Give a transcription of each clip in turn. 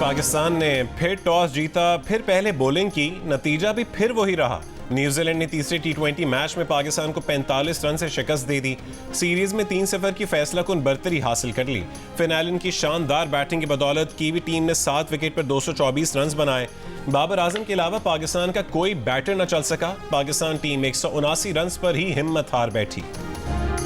पाकिस्तान ने फिर टॉस जीता, फिर पहले बॉलिंग की, नतीजा भी फिर वही रहा। न्यूजीलैंड ने तीसरे टी20 मैच में पाकिस्तान को 45 रन से शिकस्त दे दी। सीरीज में 3-0 की फैसलाकुन बरतरी हासिल कर ली। फिन एलन की शानदार बैटिंग की बदौलत कीवी टीम ने 7 विकेट पर 224 रन बनाए। बाबर आजम के अलावा पाकिस्तान का कोई बैटर न चल सका। पाकिस्तान टीम 179 रन पर ही हिम्मत हार बैठी।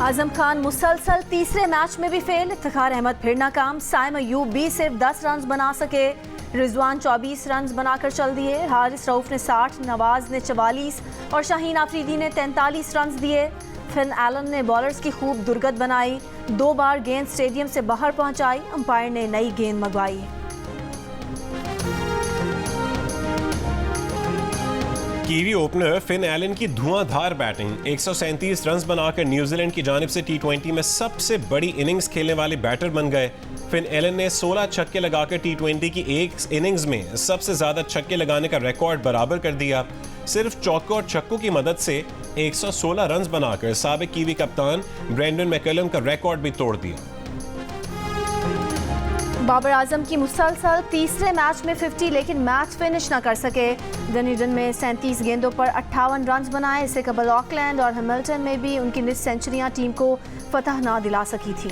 आजम खान मुसलसल तीसरे मैच में भी फेल। इफ्तिखार अहमद फिर नाकाम। साइम अयूब भी सिर्फ 10 रन बना सके। रिजवान 24 रन बनाकर चल दिए। हारिस रऊफ ने 60, नवाज ने 44 और शाहीन आफरीदी ने 43 रन दिए। फिन एलन ने बॉलर्स की खूब दुर्गत बनाई। 2 बार गेंद स्टेडियम से बाहर पहुंचाई। अंपायर ने नई गेंद मंगवाई। कीवी ओपनर फिन एलन की धुआंधार बैटिंग, 137 रन बनाकर न्यूजीलैंड की जानिब से टी20 में सबसे बड़ी इनिंग्स खेलने वाले बैटर बन गए। फिन एलन ने 16 छक्के लगाकर टी20 की एक इनिंग्स में सबसे ज्यादा छक्के लगाने का रिकॉर्ड बराबर कर दिया। सिर्फ चौकों और छक्कों की मदद से 116 रन बनाकर साबिक कीवी कप्तान ब्रेंडन मैकलम का रिकॉर्ड भी तोड़ दिया। बाबर आजम की मुसलसल तीसरे मैच में 50 लेकिन मैच फिनिश न कर सके। डनीडन में 37 गेंदों पर 58 रन बनाए। इससे कबल ऑकलैंड और हैमिल्टन में भी उनकी मिस सेंचुरियां टीम को फतह ना दिला सकी थी।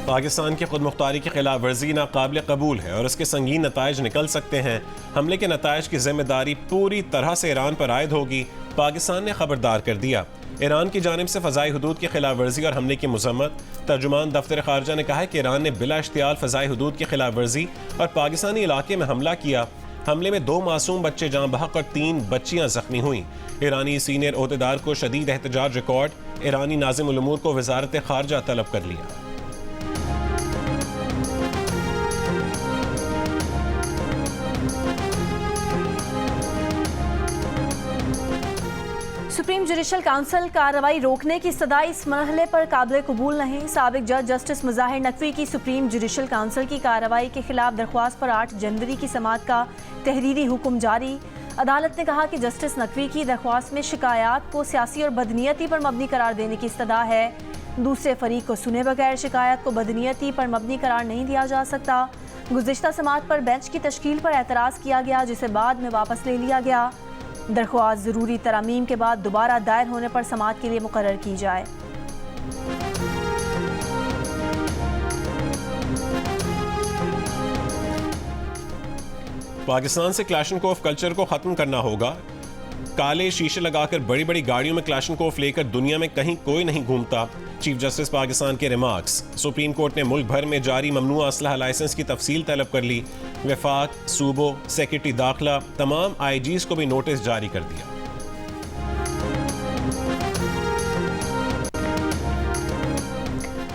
पाकिस्तान की खुद मुख्तारी की खिलाफ वर्जी नाकाबिल कबूल है और उसके संगीन नताइज निकल सकते हैं। हमले के नताइज की जिम्मेदारी पूरी तरह से ईरान पर आयद होगी। पाकिस्तान ने खबरदार कर दिया। ईरान की जानिब से फ़ज़ाई हुदूद की खिलाफ वर्जी और हमले की मज़म्मत। तर्जुमान दफ्तर ख़ारजा ने कहा है कि ईरान ने बिला इख्तियार फ़ज़ाई हुदूद की खिलाफ वर्जी और पाकिस्तानी इलाके में हमला किया। हमले में 2 मासूम बच्चे जाँ बहक और 3 बच्चियाँ जख्मी हुई। ईरानी सीनियर ओहदेदार को शदीद एहतजाज रिकॉर्ड। ईरानी नाज़िम उल उमूर को वज़ारत ख़ारजा तलब कर लिया। सुप्रीम जुडिशल काउंसिल कार्रवाई रोकने की सदा इस मरहले पर काबिल कबूल नहीं। साबिक जज जस्टिस मुज़ाहिर नकवी की सुप्रीम जुडिशल काउंसिल की कार्रवाई के खिलाफ दरख्वास्त पर 8 जनवरी की समाअत का तहरीरी हुक्म जारी। अदालत ने कहा कि जस्टिस नकवी की दरख्वास्त में शिकायत को सियासी और बदनीयती पर मबनी करार देने की इस्तदा है। दूसरे फरीक को सुने बगैर शिकायत को बदनीयती पर मबनी करार नहीं दिया जा सकता। गुज़िश्ता समाअत पर बेंच की तश्कील पर एतराज़ किया गया, जिसे बाद में वापस ले लिया गया। दरख्वास्त ज़रूरी तरामीम के बाद दोबारा दायर होने पर समाअत के लिए मुकर्रर की जाए। पाकिस्तान से क्लैशनकोफ कल्चर को ख़त्म करना होगा। काले शीशे लगाकर बड़ी बड़ी गाड़ियों में क्लैशनकोफ लेकर दुनिया में कहीं कोई नहीं घूमता। चीफ जस्टिस पाकिस्तान के रिमार्क्स। सुप्रीम कोर्ट ने मुल्क भर में जारी ममनुआ असलहा लाइसेंस की तफसील तलब कर ली। वफाक, सूबों, सेक्रेटरी दाखिला, तमाम आईजीज को भी नोटिस जारी कर दिया।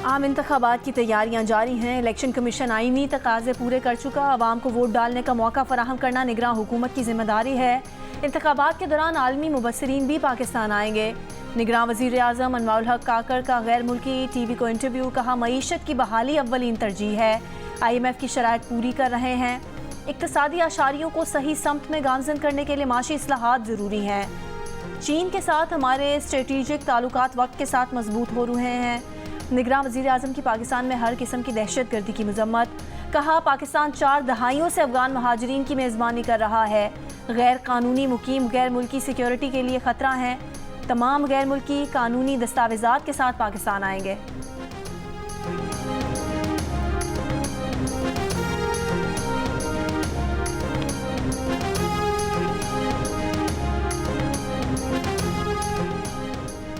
आम इंतखाबात की तैयारियां जारी हैं। इलेक्शन कमीशन आईनी तकाजे पूरे कर चुका। आवाम को वोट डालने का मौका फराहम करना निगरान हुकूमत की जिम्मेदारी है। इंतखाबात के दौरान आलमी मुबस्सिरीन भी पाकिस्तान आएंगे। निगरान वज़ीर आज़म अनवारुल हक काकर का गैर मुल्की टीवी को इंटरव्यू। कहा, मईशत की बहाली अव्वलीन तरजीह है। IMF की शराइत पूरी कर रहे हैं। इक्तिसादी आशारियों को सही समत में गामजन करने के लिए माशी इस्लाहात ज़रूरी हैं। चीन के साथ हमारे स्ट्रेटेजिक ताल्लुकात वक्त के साथ मजबूत हो रहे हैं। निगरान वज़ीर आज़म की पाकिस्तान में हर किस्म की दहशत गर्दी की मजम्मत। कहा, पाकिस्तान 4 दहाइयों से अफगान महाजरीन की मेज़बानी कर रहा है। गैर कानूनी मुकीम गैर मुल्की सिक्योरिटी के लिए ख़तरा है। तमाम गैर मुल्की कानूनी दस्तावेज़ात के साथ पाकिस्तान आएंगे।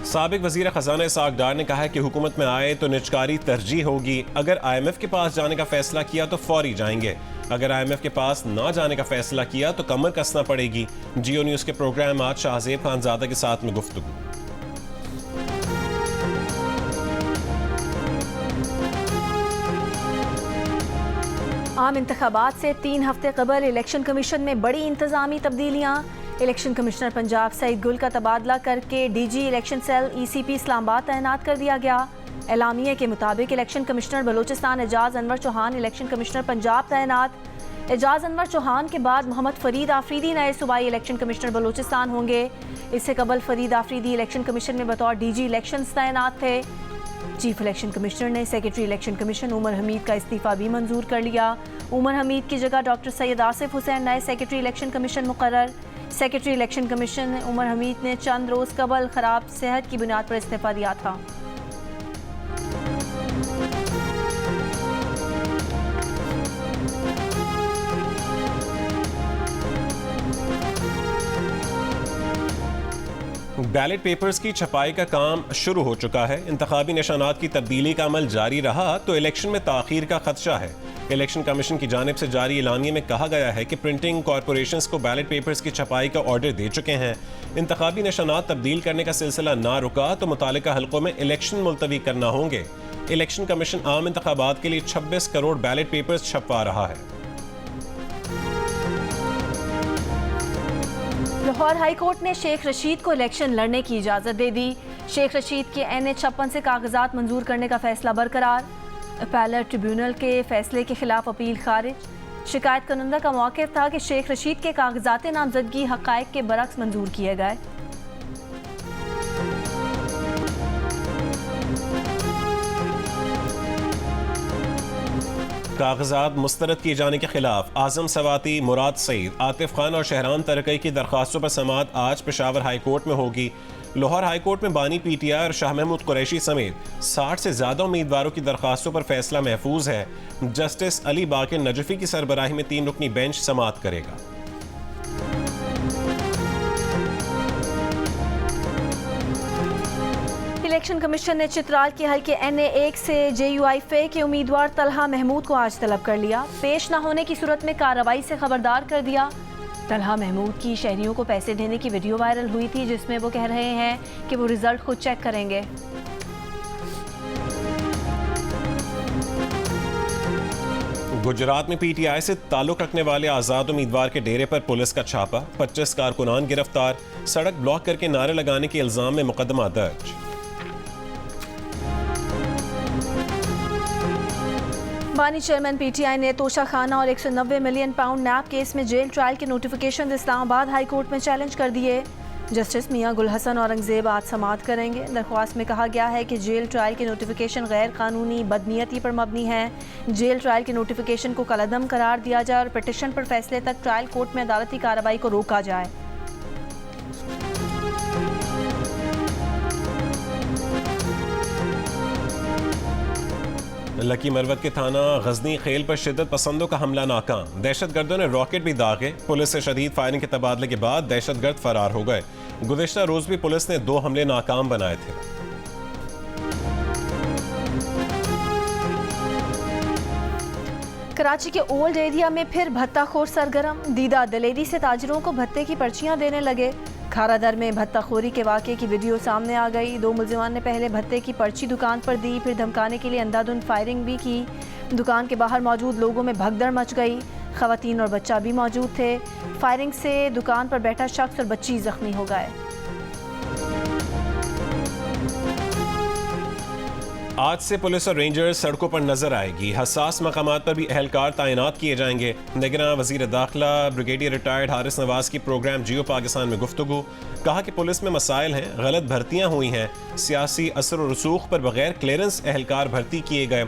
साबिक वज़ीर ख़ज़ाना इसहाक़ डार ने कहा है कि हुकूमत में आए तो निजकारी तरजीह होगी। अगर IMF के पास जाने का फैसला किया तो फौरी जाएंगे। अगर IMF के पास ना जाने का फैसला किया तो कमर कसना पड़ेगी। जियो न्यूज़ के प्रोग्राम आज शाहज़ेब खानज़ादा के साथ में गुफ्तगू। आम इंतखाबात से 3 हफ्ते कबल इलेक्शन कमीशन में बड़ी इंतजामी तब्दीलियाँ। इलेक्शन कमिश्नर पंजाब सईद गुल का तबादला करके DG election cell ECP Islamabad तैनात कर दिया गया। एलामिया के मुताबिक election commissioner Balochistan Ejaz Anwar Chauhan election commissioner Punjab तैनात। एजाज अनवर चौहान के बाद मोहम्मद फरीद आफरीदी नए सूबाई इलेक्शन कमिश्नर बलोचिस्तान होंगे। इससे कबल फरीद आफरीदी इलेक्शन कमीशन में बतौर DG इलेक्शन तैनात थे। चीफ इलेक्शन कमिश्नर ने secretary election commission Umar Hamid का इस्तीफ़ा भी मंजूर कर लिया। उमर हमीद की जगह डॉक्टर सैयद आसिफ हुसैन नए सेक्रेटरी इलेक्शन कमीशन मुकर्रर। सेक्रेटरी इलेक्शन कमीशन ने उमर हमीद ने चंद रोज़ कबल ख़राब सेहत की बुनियाद पर इस्तीफ़ा दिया था। बैलेट पेपर्स की छपाई का काम शुरू हो चुका है। इंतखाबी निशानात की तब्दीली का अमल जारी रहा तो इलेक्शन में ताख़ीर का खदशा है। इलेक्शन कमीशन की जानिब से जारी एलानिये में कहा गया है कि प्रिंटिंग कॉरपोरेशंस को बैलेट पेपर्स की छपाई का ऑर्डर दे चुके हैं। इंतखाबी निशानात तब्दील करने का सिलसिला ना रुका तो मुतालिका हल्कों में इलेक्शन मुलतवी करना होंगे। इलेक्शन कमीशन आम इंतखाबात के लिए 26 करोड़ बैलेट पेपर्स छपवा रहा है। लाहौर हाई कोर्ट ने शेख रशीद को इलेक्शन लड़ने की इजाज़त दे दी। शेख रशीद के NH-56 से कागजात मंजूर करने का फैसला बरकरार। अपीलेट ट्रिब्यूनल के फैसले के खिलाफ अपील खारिज। शिकायत करंदा का मौक़िफ़ था कि शेख रशीद के कागजात नामजदगी हक़ाइक़ के बरक्स मंजूर किए गए। कागजात मुस्तरद किए जाने के खिलाफ आजम सवाती, मुराद सईद, आतिफ खान और शहरान तरकई की दरख्वास्तों पर समाअत आज पेशावर हाई कोर्ट में होगी। लाहौर हाई कोर्ट में बानी PTI और शाह महमूद कुरैशी समेत 60 से ज़्यादा उम्मीदवारों की दरख्वास्तों पर फैसला महफूज है। जस्टिस अली बाकिर नजफी की सरबराही में 3 रुकनी बेंच समाअत करेगा। इलेक्शन कमीशन ने चित्राल के हल्के NA-1 से JUI-FE के उम्मीदवार तलहा महमूद को आज तलब कर लिया। पेश न होने की सूरत में कार्रवाई से खबरदार कर दिया। तलहा महमूद की शहरियों को पैसे देने की वीडियो वायरल हुई थी जिसमें वो कह रहे हैं कि वो रिजल्ट खुद चेक करेंगे। गुजरात में PTI से ताल्लुक रखने वाले आज़ाद उम्मीदवार के डेरे पर पुलिस का छापा, 25 कारकुनान गिरफ्तार, सड़क ब्लॉक करके नारे लगाने के इल्जाम में मुकदमा दर्ज। बानी चेयरमैन PTI ने तोशा खाना और 190 मिलियन पाउंड नैब केस में जेल ट्रायल के नोटिफिकेशन इस्लामाबाद हाई कोर्ट में चैलेंज कर दिए। जस्टिस मियां गुल हसन औरंगजेब आज समाअत करेंगे। दरख्वास्त में कहा गया है कि जेल ट्रायल के नोटिफिकेशन गैर कानूनी बदनीयती पर मबनी है। जेल ट्रायल के नोटिफिकेशन को कलअदम करार दिया जाए और पिटिशन पर फैसले तक ट्रायल कोर्ट में अदालती कार्रवाई को रोका जाए। लकी मरवत के थाना गजनी खेल पर शिद्दत पसंदों का हमला नाकाम, दहशतगर्दों ने रॉकेट भी दागे। पुलिस से शदीद फायरिंग के तबादले के बाद दहशतगर्द फरार हो गए। गुज़िश्ता रोज भी पुलिस ने 2 हमले नाकाम बनाए थे। कराची के ओल्ड एरिया में फिर भत्ताखोर सरगर्म, दीदा दलेरी से ताजिरों को भत्ते की पर्चियां देने लगे। खारादर में भत्ताखोरी के वाक़े की वीडियो सामने आ गई। 2 मुलजिमान ने पहले भत्ते की पर्ची दुकान पर दी, फिर धमकाने के लिए अंधाधुंध फायरिंग भी की। दुकान के बाहर मौजूद लोगों में भगदड़ मच गई। खवातीन और बच्चा भी मौजूद थे। फायरिंग से दुकान पर बैठा शख्स और बच्ची जख्मी हो गए। आज से पुलिस और रेंजर्स सड़कों पर नजर आएगी। हसास मकामात पर भी अहलकार तैनात किए जाएंगे। निगरान वजीर दाखिला ब्रिगेडियर रिटायर्ड हारिस नवाज की प्रोग्राम जियो पाकिस्तान में गुफ्तगू, कहा कि पुलिस में मसाइल हैं, गलत भर्तियां हुई हैं, सियासी असर और रसूख पर बगैर क्लियरेंस अहलकार भर्ती किए गए।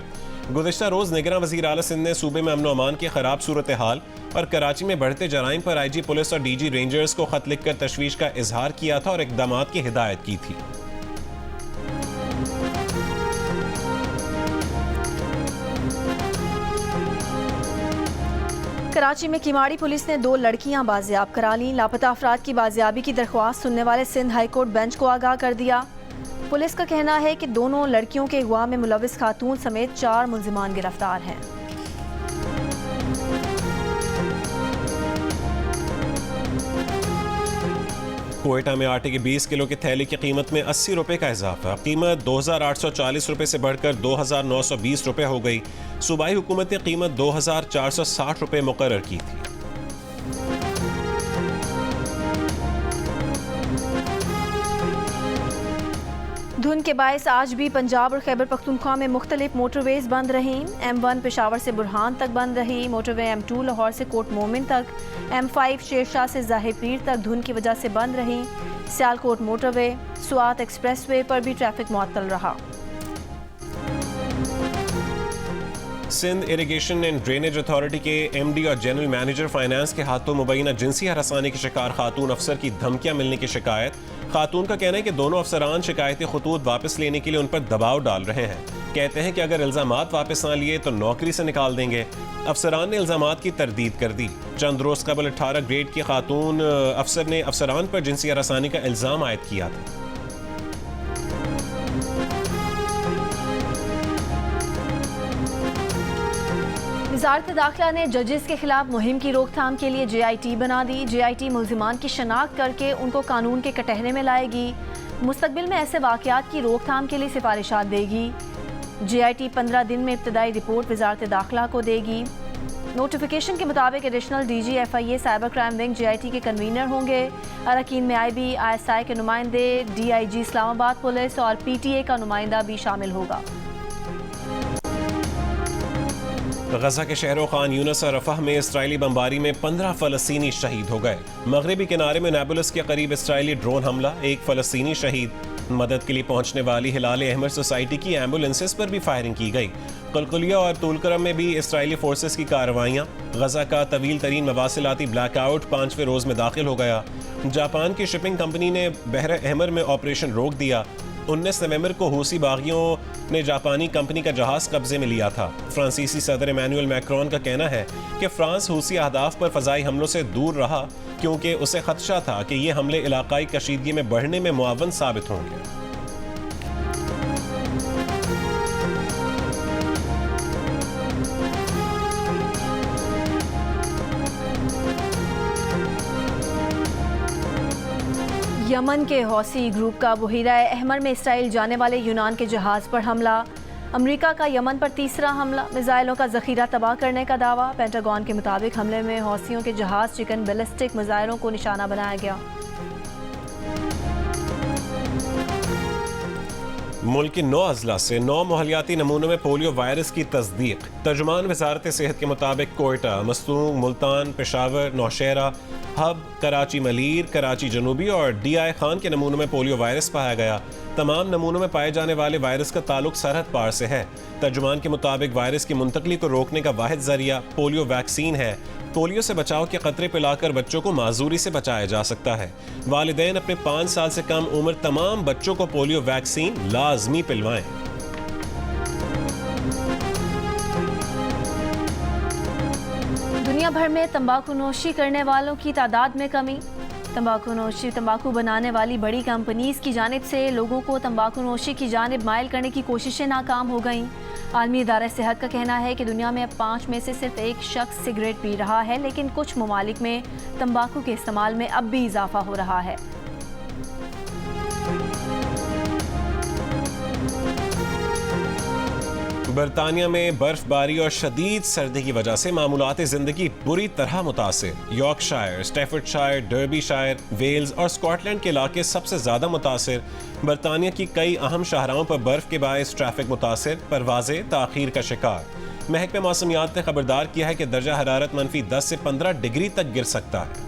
गुज़िश्ता रोज़ निगरान वज़ीर आला सिंध ने सूबे में अमन अमान की खराब सूरत हाल और कराची में बढ़ते जराइम पर IG पुलिस और DG रेंजर्स को खत लिखकर तशवीश का इजहार किया था और इक़दाम की हिदायत की थी। कराची में किमाड़ी पुलिस ने 2 लड़कियां बाजियाब करा लीं। लापता अफराद की बाजियाबी की दरख्वास्त सुनने वाले सिंध हाई कोर्ट बेंच को आगाह कर दिया। पुलिस का कहना है कि दोनों लड़कियों के अगवा में मुलविस खातून समेत 4 मुलजिमान गिरफ्तार हैं। कोयटा में आटे की 20 किलो की थैली की कीमत में 80 रुपए का इजाफा, कीमत 2,840 रुपए से बढ़कर 2,920 रुपए हो गई। सूबाई हुकूमत ने कीमत 2,460 रुपए मुकर्रर की थी। धुंध के बायस आज भी पंजाब और खैबर पख्तूनख्वा में मुख्तलिफ मोटरवेज बंद रहीं। M1 पेशावर से बुरहान तक बंद रही। मोटरवे M2 लाहौर से कोट मोमिन तक, M5 शेरशाह से जाहिर पीर तक धुंध की वजह से बंद रही। Sialkot motorway, Swat expressway पर भी ट्रैफिक मुअत्तल रहा। Sindh irrigation and drainage authority के एमडी और जनरल मैनेजर फाइनेंस के हाथों मुबैना जिनसी हरासानी के शिकार खातून अफसर की धमकियां मिलने की शिकायत। खातून का कहना है कि दोनों अफसरान शिकायती खतूत वापस लेने के लिए उन पर दबाव डाल रहे हैं। कहते हैं कि अगर इल्जामात वापस ना लिए तो नौकरी से निकाल देंगे। अफसरान ने इल्जामात की तरदीद कर दी। चंद रोज कबल 18 ग्रेड की खातून अफसर ने अफसरान पर जिनसी हरासानी का इल्जाम आयद किया था। वज़ारत दाखिला ने जजेस के खिलाफ मुहिम की रोकथाम के लिए JIT बना दी। JIT मुल्जिमान की शनाख्त करके उनको कानून के कटहरे में लाएगी। मुस्तकबिल में ऐसे वाक़यात की रोकथाम के लिए सिफारिशात देगी। JIT 15 दिन में इब्तदाई रिपोर्ट वज़ारत दाखिला को देगी। नोटिफिकेशन के मुताबिक additional DG FIA cyber crime wing JIT के कन्वीनर होंगे। अरकान में IB, ISI के नुमाइंदे, DIG इस्लामाबाद पुलिस और PTA का नुमाइंदा भी शामिल होगा। गजा के शहरों खान यूनस और रफह में इसराइली बमबारी में 15 फ़लस्तीनी शहीद हो गए। मगरबी किनारे में नाबुलस के करीब इसराइली ड्रोन हमला, एक फ़लस्तीनी शहीद। मदद के लिए पहुंचने वाली हिलाल अहमर सोसाइटी की एम्बुलेंसेस पर भी फायरिंग की गई। कलकुलिया और तूलकरम में भी इसराइली फोर्सेस की कार्रवाइयाँ। गजा का तवील तरीन मवासिलाती ब्लैकआउट 5वें रोज़ में दाखिल हो गया। जापान की शिपिंग कंपनी ने बहर अहमर में ऑपरेशन रोक दिया। 19 नवंबर को हूसी बागियों ने जापानी कंपनी का जहाज कब्जे में लिया था। फ्रांसीसी सदर इमैनुअल मैक्रोन का कहना है कि फ्रांस हूसी अहदाफ पर फ़ज़ाई हमलों से दूर रहा क्योंकि उसे खदशा था कि ये हमले इलाकाई कशीदगी में बढ़ने में मुआवन साबित होंगे। यमन के हौसी ग्रुप का बहीरा अहमर में इसराइल जाने वाले यूनान के जहाज़ पर हमला। अमेरिका का यमन पर तीसरा हमला, मिसाइलों का जखीरा तबाह करने का दावा। पेंटागन के मुताबिक हमले में हौसियों के जहाज़ चिकन बैलिस्टिक मिसाइलों को निशाना बनाया गया। मुल्क के 9 अजला से 9 मोहलियाती नमूनों में पोलियो वायरस की तस्दीक। तर्जुमान वजारत सेहत के मुताबिक कोयटा, मस्तूंग, मुल्तान, पेशावर, नौशहरा, हब, कराची मलीर, कराची जनूबी और DI खान के नमूनों में पोलियो वायरस पाया गया। तमाम नमूनों में पाए जाने वाले वायरस का ताल्लुक सरहद पार से है। तर्जुमान के मुताबिक वायरस की मुंतकली को रोकने का वाहिद जरिया पोलियो वैक्सीन है। पोलियो से बचाव के खतरे पिलाकर बच्चों को माजूरी से बचाया जा सकता है। वालिदैन अपने 5 साल से कम उम्र तमाम बच्चों को पोलियो वैक्सीन लाजमी पिलवाएं। दुनिया भर में तंबाकू नोशी करने वालों की तादाद में कमी। तंबाकू बनाने वाली बड़ी कंपनीज की जानिब से लोगों को तंबाकू नोशी की जानिब माइल करने की कोशिशें नाकाम हो गईं। आलमी इदारा सेहत का कहना है कि दुनिया में अब 5 में से सिर्फ 1 शख्स सिगरेट पी रहा है, लेकिन कुछ ममालिक में तंबाकू के इस्तेमाल में अब भी इजाफा हो रहा है। बरतानिया में बर्फबारी और शदीद सर्दी की वजह से मामूलात ज़िंदगी बुरी तरह मुतासिर। यॉर्कशायर, स्टैफर्डशायर, डर्बीशायर, वेल्स और स्कॉटलैंड के इलाके सबसे ज़्यादा मुतासिर। बरतानिया की कई अहम शाहराहों पर बर्फ़ के बायस ट्रैफिक मुतासिर, परवाज़ें ताख़ीर का शिकार। महकमे मौसमियात ने खबरदार किया है कि दर्जा हरारत -10 से 15 डिग्री तक गिर सकता है।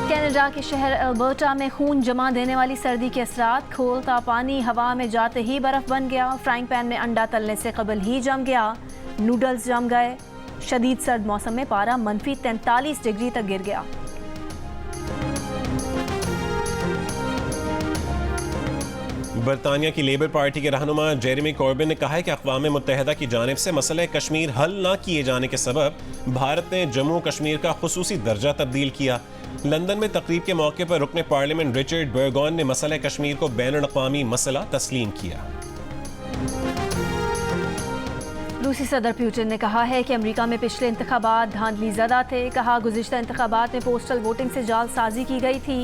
कनाडा के शहर अल्बर्टा में खून जमा देने वाली सर्दी के असरात। खोलता पानी हवा में जाते ही बर्फ बन गया। फ्राइंग पैन में अंडा तलने से कबल ही जम गया। नूडल्स जम गए। शदीद सर्द मौसम में पारा -43 डिग्री तक गिर गया। बरतानिया की लेबर पार्टी के रहनुमा जेरेमी कॉर्बिन ने कहा है कि अक़वाम मुत्तहिदा की जानिब से मसला कश्मीर हल न किए जाने के सबब भारत ने जम्मू कश्मीर का खुसूसी दर्जा तब्दील किया। लंदन में तकरीब के मौके पर रुकने पार्लियामेंट रिचर्ड बर्गॉन ने मसला कश्मीर को बैनुल-अक़वामी मसला तस्लीम किया। रूसी सदर पुतिन ने कहा है कि अमेरिका में पिछले इंतखाबात धांधली ज़दा थे। कहा गुज़िश्ता इंतखाबात में पोस्टल वोटिंग से जालसाजी की गई थी।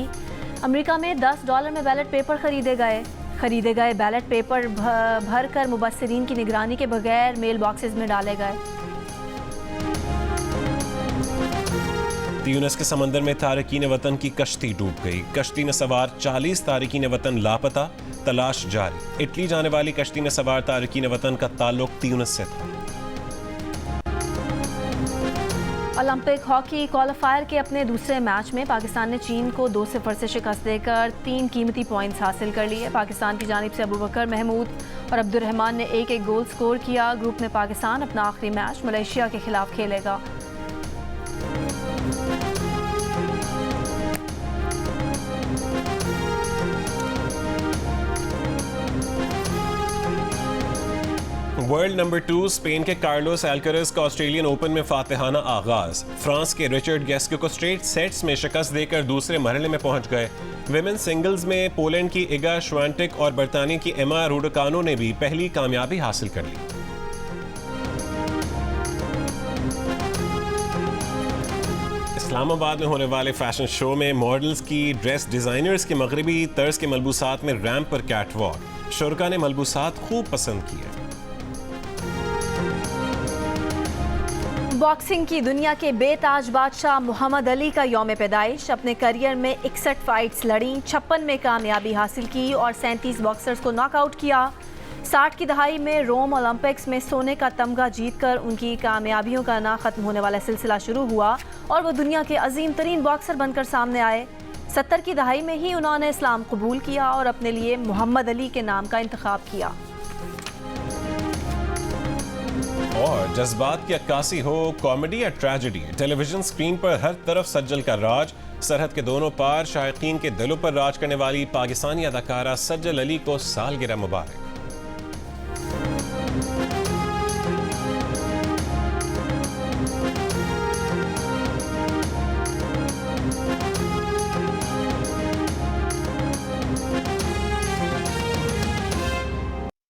अमेरिका में $10 में बैलेट पेपर खरीदे गए बैलेट पेपर भर कर मुबस्सिरीन की निगरानी के बगैर मेल बॉक्सेस में डाले गए। ट्यूनिस के समंदर में तारकीन वतन की कश्ती डूब गई। कश्ती में सवार 40 तारकीन वतन लापता, तलाश जारी। इटली जाने वाली कश्ती में सवार तारकीन वतन का ताल्लुक ट्यूनिस से था। ओलंपिक हॉकी क्वालिफायर के अपने दूसरे मैच में पाकिस्तान ने चीन को 2-0 से शिकस्त देकर 3 कीमती पॉइंट्स हासिल कर लिए। पाकिस्तान की जानिब से अबूबकर महमूद और अब्दुर्रहमान ने एक गोल स्कोर किया। ग्रुप में पाकिस्तान अपना आखिरी मैच मलेशिया के खिलाफ खेलेगा। वर्ल्ड नंबर 2 स्पेन के कार्लोस अल्कराज का ऑस्ट्रेलियन ओपन में फातिहाना आगाज। फ्रांस के रिचर्ड गैस्के को स्ट्रेट सेट्स में शिकस्त देकर दूसरे मरहले में पहुंच गए। विमेंस सिंगल्स में पोलैंड की इगा श्वांटेक और बरतानिया की एमा रुडकानो ने भी पहली कामयाबी हासिल कर ली। इस्लामाबाद में होने वाले फैशन शो में मॉडल्स की ड्रेस डिजाइनर्स के मगरबी तर्ज के मलबूसात में रैंप पर कैटवॉक। शुरका ने मलबूसात खूब पसंद किए। बॉक्सिंग की दुनिया के बेताज बादशाह मोहम्मद अली का यौम पैदाइश। अपने करियर में 61 फाइट्स लड़ी, 56 में कामयाबी हासिल की और 37 बॉक्सर्स को नॉकआउट किया। 60 की दहाई में रोम ओलंपिक्स में सोने का तमगा जीतकर उनकी कामयाबियों का ना खत्म होने वाला सिलसिला शुरू हुआ और वो दुनिया के अजीम तरीन बॉक्सर बनकर सामने आए। 70 की दहाई में ही उन्होंने इस्लाम कबूल किया और अपने लिए मोहम्मद अली के नाम का इंतखाब किया। और जज्बात की अक्कासी हो, कॉमेडी या ट्रेजेडी, टेलीविजन स्क्रीन पर हर तरफ सज्जल का राज। सरहद के दोनों पार शायकीन के दिलों पर राज करने वाली पाकिस्तानी अदाकारा सज्जल अली को सालगिरह मुबारक।